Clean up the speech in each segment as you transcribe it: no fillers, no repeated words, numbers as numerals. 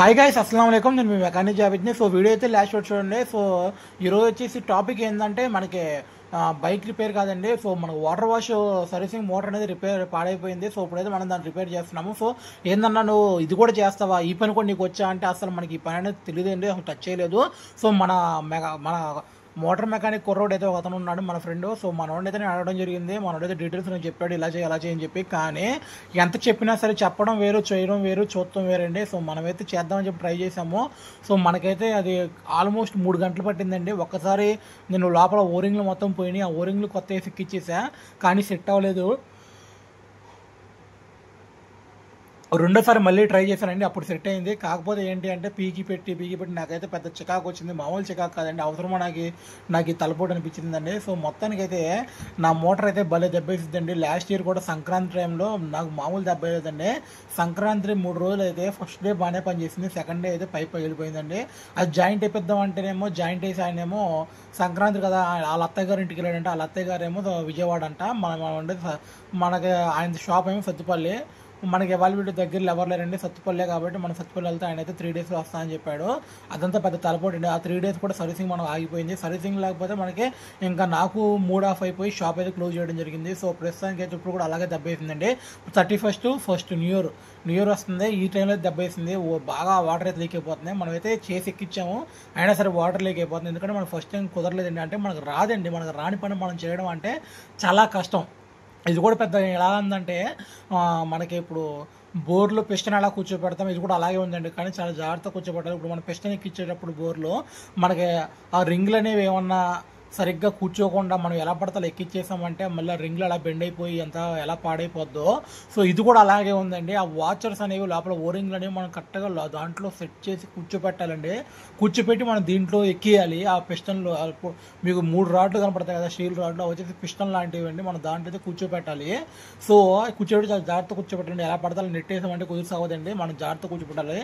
Hi guys అస్సలం వాలేకుమ్ నేను మీ mechanic జాబిద్ని. So video అయితే లాస్ట్ వరకు చూడండి. సో ఈరోజు వచ్చేసి టాపిక్ ఏంటంటే మనకి బైక్ రిపేర్ కాదండి. సో మనకు వాటర్ వాష్ సర్వీసింగ్ మోటార్ అనేది రిపేర్ పాడైపోయింది. సో ఇప్పుడైతే మనం దాన్ని రిపేర్ చేస్తున్నాము. సో ఏందన్నా నువ్వు ఇది కూడా చేస్తావా, ఈ పని కూడా నీకు వచ్చా అంటే అసలు మనకి ఈ పని అనేది తెలియదండి, అసలు టచ్ చేయలేదు. సో మన మోటార్ మెకానిక్ కుర్రోడు అయితే ఒక అతను ఉన్నాడు మన ఫ్రెండ్. సో మనోడిని అయితే నేను అడగడం జరిగింది. మనోడైతే డీటెయిల్స్ నాకు చెప్పాడు, ఇలా చేయి అలా చేయని చెప్పి. కానీ ఎంత చెప్పినా సరే చెప్పడం వేరు, చేయడం వేరు, చూడటం వేరండి. సో మనమైతే చేద్దామని చెప్పి ట్రై చేసాము. సో మనకైతే అది ఆల్మోస్ట్ 3 గంటలు పట్టిందండి. ఒక్కసారి నేను లోపల ఓరింగ్లు మొత్తం పోయినాయి, ఆ ఓరింగ్లు కొత్త ఎక్కిచ్చేసా కానీ సెట్ అవ్వలేదు. రెండోసారి మళ్ళీ ట్రై చేశానండి, అప్పుడు సెట్ అయింది. కాకపోతే ఏంటి అంటే పీకి పెట్టి నాకైతే పెద్ద చికాకు వచ్చింది. మామూలు చికాకు కాదండి, అవసరమో నాకు ఈ తలపోటు అనిపించిందండి. సో మొత్తానికైతే నా మోటార్ అయితే భలే దెబ్బేసిందండి. లాస్ట్ ఇయర్ కూడా సంక్రాంతి టైంలో నాకు మామూలు దెబ్బ అయ్యేదండి. సంక్రాంతి 3 రోజులు అయితే ఫస్ట్ డే బాగానే పనిచేసింది, సెకండ్ డే అయితే పైప్ వెళ్ళిపోయిందండి. అది జాయింట్ అయిపోద్దాం అంటేనేమో జాయింట్ వేసి ఆయనేమో సంక్రాంతి కదా వాళ్ళ అత్తయ్య గారు ఇంటికి వెళ్ళాడంటే, వాళ్ళ అత్తయ్య గారు ఏమో విజయవాడ అంట, మనకి ఆయన షాప్ ఏమో సత్తుపల్లి. మనకి అవైలబిలిటీ దగ్గరలో ఎవరు లేరండి, సత్తుపల్లే కాబట్టి మనం సత్తుపల్లి వెళ్తే ఆయన అయితే 3 డేస్లో వస్తానని చెప్పాడు. అదంతా పెద్ద తలపోటు అండి. ఆ 3 డేస్ కూడా సర్వీసింగ్ మనం ఆగిపోయింది. సర్వీసింగ్ లేకపోతే మనకి ఇంకా నాకు మూడ్ ఆఫ్ అయిపోయి షాప్ అయితే క్లోజ్ చేయడం జరిగింది. సో ప్రస్తుతానికి అయితే ఇప్పుడు కూడా అలాగే దెబ్బేసిందండి. 31st న్యూ ఇయర్ వస్తుంది, ఈ టైంలో దెబ్బేసింది. బాగా వాటర్ అయితే లీక్ అయిపోతుంది. మనమైతే చేసి ఎక్కించాము, అయినా సరే వాటర్ లీక్ అయిపోతుంది. ఎందుకంటే మనకు ఫస్ట్ టైం కుదరలేదండి. అంటే మనకు రాదండి, మనకు రాని పని మనం చేయడం అంటే చాలా కష్టం. ఇది కూడా పెద్ద ఎలా ఉందంటే మనకి ఇప్పుడు బోర్లో పిస్టన్ అలా కూర్చోబెడతాం, ఇది కూడా అలాగే ఉందండి. కానీ చాలా జాగ్రత్తగా కూర్చోబెట్టాలి. ఇప్పుడు మనం పిస్టన్ ఎక్కించేటప్పుడు బోర్లో మనకి ఆ రింగులు అనేవి ఏమన్నా సరిగ్గా కూర్చోకుండా మనం ఎలా పడతా ఎక్కిచ్చేసామంటే మళ్ళీ రింగ్లు అలా బెండ్ అయిపోయి ఎలా పాడైపోద్దో. సో ఇది కూడా అలాగే ఉందండి. ఆ వాచర్స్ అనేవి లోపల ఓరింగ్లు అనేవి మనం కరెక్ట్గా దాంట్లో సెట్ చేసి కూర్చోపెట్టాలండి. కూర్చోపెట్టి మనం దీంట్లో ఎక్కియాలి. ఆ పిస్టన్లో మీకు 3 రాడ్లు కనపడతాయి కదా, స్టీల్ రాడ్లు, వచ్చేసి పిస్టన్ లాంటివి అండి. మనం దాంట్లో అయితే కూర్చోపెట్టాలి. సో కూర్చోబెట్టి చాలా జాగ్రత్త కూర్చోపెట్టండి. ఎలా పడతా నెట్టేసామంటే కుదురుసావదండి, మనం జాగ్రత్త కూర్చోపెట్టాలి.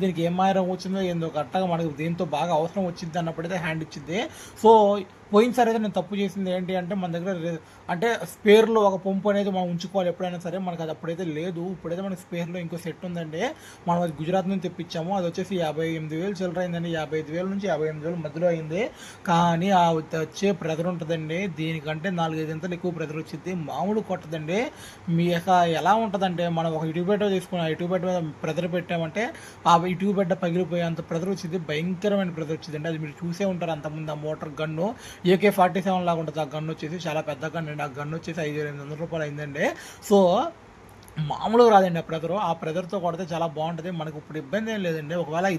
దీనికి ఏం మాయరం వచ్చిందో ఏందో కరెక్ట్గా మనకు దీంతో బాగా అవసరం వచ్చింది అన్నప్పుడైతే హ్యాండ్ ఇచ్చింది. సో పోయినసారి అయితే నేను తప్పు చేసింది ఏంటి అంటే, మన దగ్గర అంటే స్పేర్లో ఒక పంపు అనేది మనం ఉంచుకోవాలి ఎప్పుడైనా సరే. మనకు అది అప్పుడైతే లేదు. ఇప్పుడైతే మనకి స్పేర్లో ఇంకో సెట్ ఉందండి. మనం అది గుజరాత్ నుంచి తెప్పించాము. అది వచ్చేసి 58,000 చిల్లర అయిందండి. 55,000 నుంచి 58,000 మధ్యలో అయింది. కానీ ఆ వచ్చే ప్రెజర్ ఉంటుందండి, దీనికంటే 4-5 ఇంతలు ఎక్కువ ప్రెజర్ వచ్చింది. మామూలు కొట్టదండి. మీ ఎలా ఉంటుందంటే, మనం ఒక ఇటుక బెడ్డ తీసుకుని ఆ ఇటుక బెడ్డ మీద ప్రెజర్ పెట్టామంటే ఆ ఇటుక బెడ్డ పగిలిపోయి అంత ప్రెజర్ వచ్చింది. భయంకరమైన ప్రెజర్ వచ్చిందండి. అది మీరు చూసే ఉంటారు అంతకుముందు. ఆ మోటార్ గన్ను AK-47 లాగా ఉంటుంది. ఆ గన్ వచ్చేసి చాలా పెద్ద గన్ అండి. ఆ గన్ వచ్చేసి 5,800 రూపాయలు అయిందండి. సో మామూలుగా రాదండి ఆ ప్రెజర్. ఆ ప్రెజర్తో కొడితే చాలా బాగుంటుంది. మనకు ఇప్పుడు ఇబ్బంది ఏం లేదండి. ఒకవేళ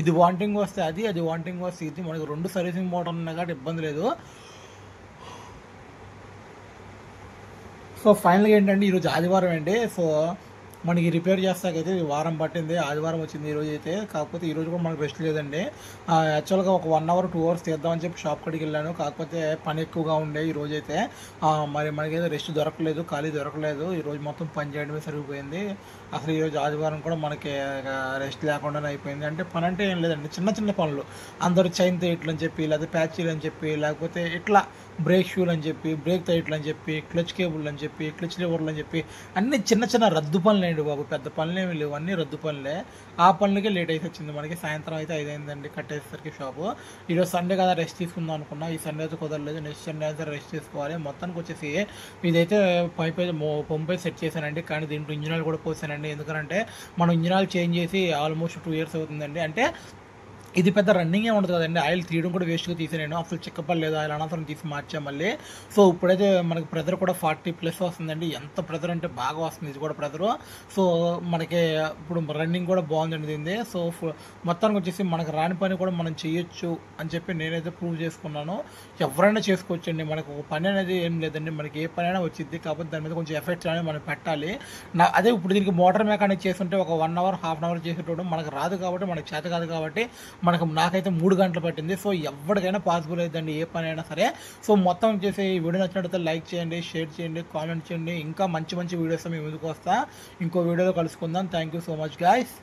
ఇది వాంటింగ్ వస్తే అది వాంటింగ్ వస్తే ఇది, మనకు 2 సర్వీసింగ్ మోటార్ ఉన్నాయి కాబట్టి ఇబ్బంది లేదు. సో ఫైనల్గా ఏంటంటే ఈరోజు ఆదివారం అండి. సో మనకి రిపేర్ చేస్తాకైతే వారం పట్టింది, ఆదివారం వచ్చింది ఈరోజు అయితే. కాకపోతే ఈరోజు కూడా మనకు రెస్ట్ లేదండి. యాక్చువల్గా ఒక 1 అవర్ 2 అవర్స్ తీద్దామని చెప్పి షాప్ కాడికి వెళ్ళాను. కాకపోతే పని ఎక్కువగా ఉండే ఈరోజు అయితే. మరి మనకైతే రెస్ట్ దొరకలేదు, ఖాళీ దొరకలేదు. ఈరోజు మొత్తం పని చేయడమే సరిగిపోయింది. అసలు ఈరోజు ఆదివారం కూడా మనకి రెస్ట్ లేకుండానే అయిపోయింది. అంటే పని అంటే ఏం లేదండి, చిన్న పనులు. అందరూ చైన్ తేయట్లు అని చెప్పి, లేకపోతే ప్యాచీలు అని చెప్పి, లేకపోతే ఇట్లా బ్రేక్ షూలు అని చెప్పి, బ్రేక్ తైట్లు అని చెప్పి, క్లచ్ కేబుల్ అని చెప్పి, క్లచ్ లివర్లు అని చెప్పి, అన్ని చిన్న రద్దు పనులు అండి బాబు. పెద్ద పనులు ఏమి లేవు, అన్ని రద్దు పనులే. ఆ పనులకే లేట్ అయితే వచ్చింది మనకి. సాయంత్రం అయితే 5 అయిందండి కట్టేసరికి షాపు. ఈరోజు సండే కదా రెస్ట్ తీసుకుందాం అనుకున్నా, ఈ సండే అయితే కుదరలేదు. నెక్స్ట్ సండే అయితే రెస్ట్ తీసుకోవాలి. మొత్తానికి వచ్చేసి ఇదైతే పంపై సెట్ చేశానండి. కానీ దీంట్లో ఇంజిన్ ఆయిల్ కూడా పోసానండి. ఎందుకంటే మనం ఇంజిన్ ఆయిల్ చేంజ్ చేసి ఆల్మోస్ట్ 2 ఇయర్స్ అవుతుందండి. అంటే ఇది పెద్ద రన్నింగ్ ఉంటుంది కదండి. ఆయిల్ తీయడం కూడా వేస్ట్గా తీసాను, అసలు చిక్కపడలేదు. ఆయిల్ అనవసరం తీసి మార్చాం మళ్ళీ. సో ఇప్పుడైతే మనకి ప్రెజర్ కూడా 40+ వస్తుందండి. ఎంత ప్రెజర్ అంటే బాగా వస్తుంది ఇది కూడా ప్రెజరు. సో మనకి ఇప్పుడు రన్నింగ్ కూడా బాగుందండి దీనిది. సో మొత్తానికి వచ్చేసి మనకు రాని పని కూడా మనం చేయొచ్చు అని చెప్పి నేనైతే ప్రూవ్ చేసుకున్నాను. ఎవరైనా చేసుకోవచ్చండి. మనకు ఒక పని అనేది ఏం లేదండి, మనకి ఏ పని అయినా వచ్చింది. కాకపోతే దాని మీద కొంచెం ఎఫెక్ట్స్ అనేది మనం పెట్టాలి. అదే ఇప్పుడు దీనికి మోటార్ మెకానిక్ చేస్తుంటే ఒక 1 అవర్ 1/2 అవర్ చేసేటప్పుడు మనకు రాదు కాబట్టి, మనకు చేత కాదు కాబట్టి నాకైతే 3 గంటలు పట్టింది. సో ఎవరికైనా పాసిబుల్ అవుతుందండి ఏ పని అయినా సరే. సో మొత్తం వచ్చేసి ఈ వీడియో నచ్చినట్లయితే లైక్ చేయండి, షేర్ చేయండి, కామెంట్ చేయండి. ఇంకా మంచి వీడియోస్ మేము ముందుకు వస్తా. ఇంకో వీడియోలో కలుసుకుందాం. Thank you so much guys.